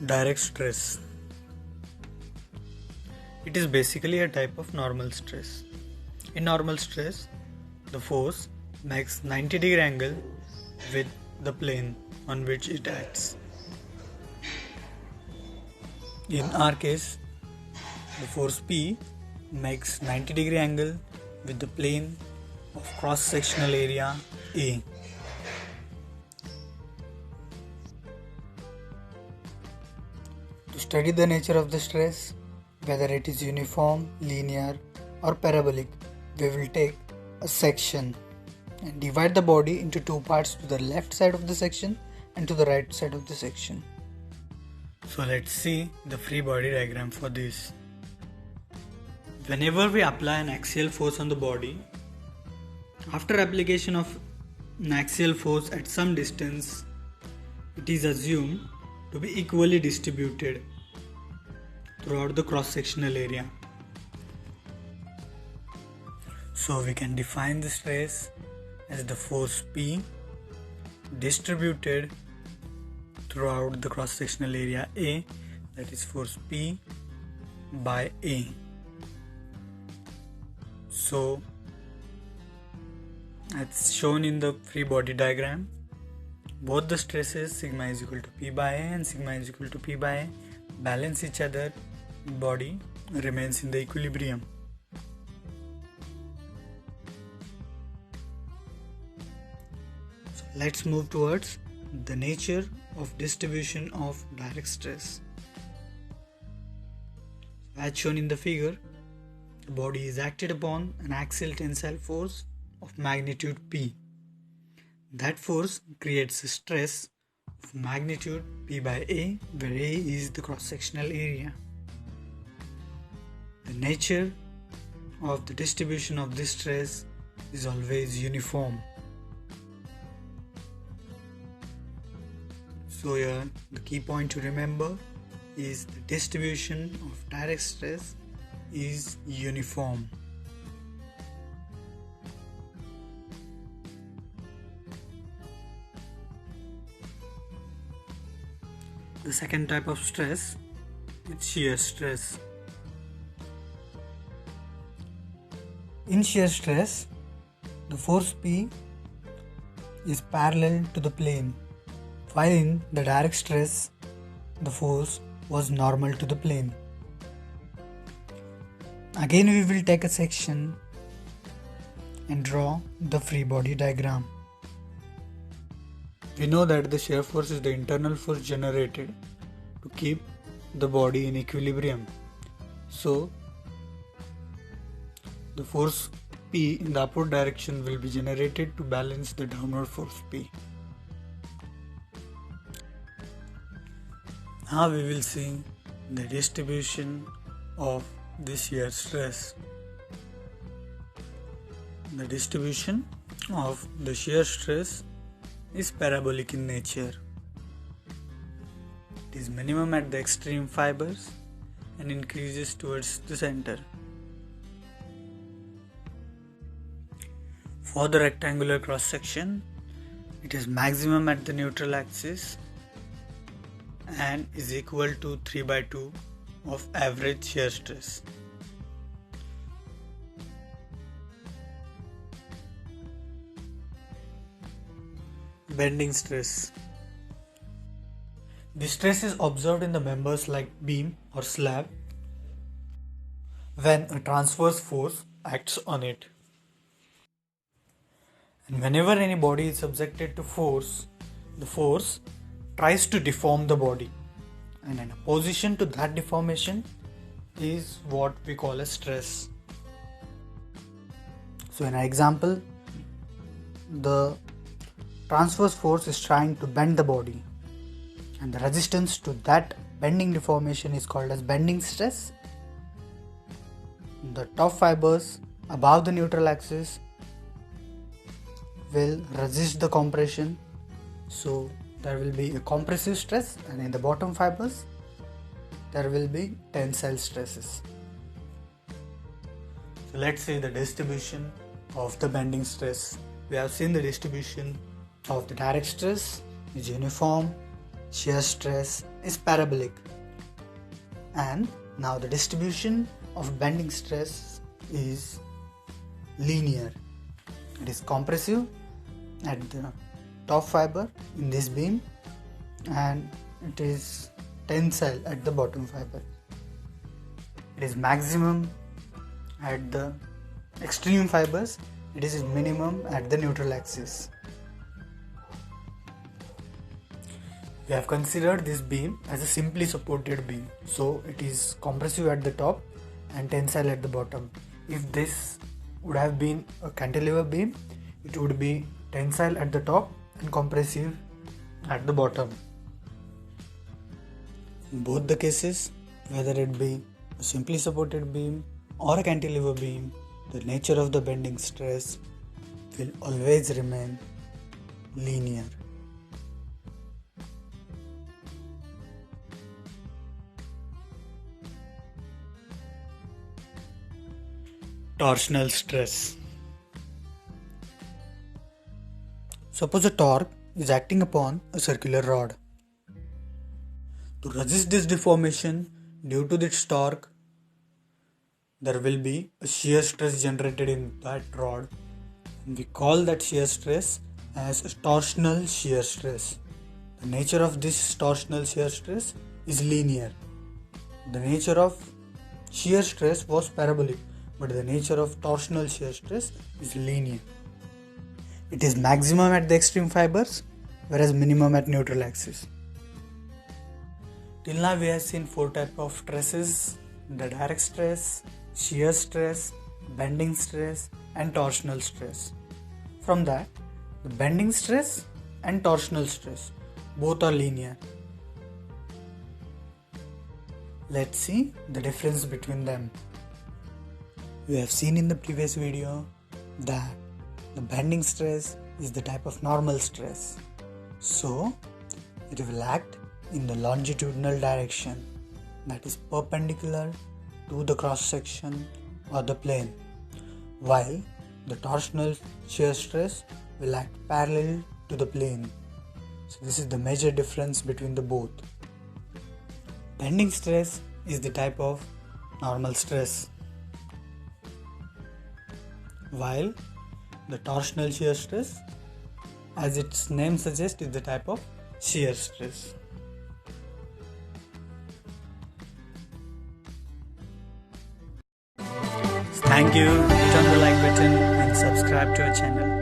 Direct stress. It is basically a type of normal stress. In normal stress, the force makes 90-degree angle with the plane on which it acts. In our case, the force P makes 90-degree angle with the plane of cross-sectional area A. To study the nature of the stress, whether it is uniform, linear or parabolic, we will take a section and divide the body into two parts, to the left side of the section and to the right side of the section. So let's see the free body diagram for this. Whenever we apply an axial force on the body, after application of an axial force at some distance, it is assumed to be equally distributed throughout the cross-sectional area. So we can define the stress as the force P distributed throughout the cross-sectional area A, that is force P by A. So as shown in the free body diagram, both the stresses sigma is equal to P by A and sigma is equal to P by A balance each other, body remains in the equilibrium. So let's move towards the nature of distribution of direct stress. As shown in the figure, the body is acted upon an axial tensile force of magnitude P. That force creates a stress of magnitude P by A, where A is the cross-sectional area. The nature of the distribution of this stress is always uniform. So here the key point to remember is the distribution of direct stress is uniform. The second type of stress is shear stress. In shear stress, the force P is parallel to the plane, while in the direct stress, the force was normal to the plane. Again, we will take a section and draw the free body diagram. We know that the shear force is the internal force generated to keep the body in equilibrium. So, the force P in the upward direction will be generated to balance the downward force P. Now we will see the distribution of this shear stress. The distribution of the shear stress is parabolic in nature. It is minimum at the extreme fibers and increases towards the center. For the rectangular cross section, it is maximum at the neutral axis and is equal to 3 by 2 of average shear stress. Bending stress. The stress is observed in the members like beam or slab when a transverse force acts on it. And whenever any body is subjected to force, the force tries to deform the body, and an opposition to that deformation is what we call a stress. So in an example, the transverse force is trying to bend the body, and the resistance to that bending deformation is called as bending stress. The top fibers above the neutral axis will resist the compression, so there will be a compressive stress, and in the bottom fibers there will be tensile stresses. So let's see the distribution of the bending stress. We have seen the distribution of the direct stress is uniform, shear stress is parabolic. And now the distribution of bending stress is linear. It is compressive at the top fiber in this beam and it is tensile at the bottom fiber. It is maximum at the extreme fibers. It is minimum at the neutral axis. We have considered this beam as a simply supported beam. So it is compressive at the top and tensile at the bottom. If this would have been a cantilever beam, it would be tensile at the top and compressive at the bottom. In both the cases, whether it be a simply supported beam or a cantilever beam, the nature of the bending stress will always remain linear. Torsional stress. Suppose a torque is acting upon a circular rod. To resist this deformation due to this torque, there will be a shear stress generated in that rod. And we call that shear stress as torsional shear stress. The nature of this torsional shear stress is linear. The nature of shear stress was parabolic, but the nature of torsional shear stress is linear. It is maximum at the extreme fibers, whereas minimum at neutral axis. Till now we have seen 4 types of stresses: the direct stress, shear stress, bending stress and torsional stress. From that, the bending stress and torsional stress both are linear. Let's see the difference between them. We have seen in the previous video that the bending stress is the type of normal stress. So, it will act in the longitudinal direction, that is perpendicular to the cross section or the plane, while the torsional shear stress will act parallel to the plane. So this is the major difference between the both. Bending stress is the type of normal stress, while the torsional shear stress, as its name suggests, is the type of shear stress. Thank you. Hit on the like button and subscribe to our channel.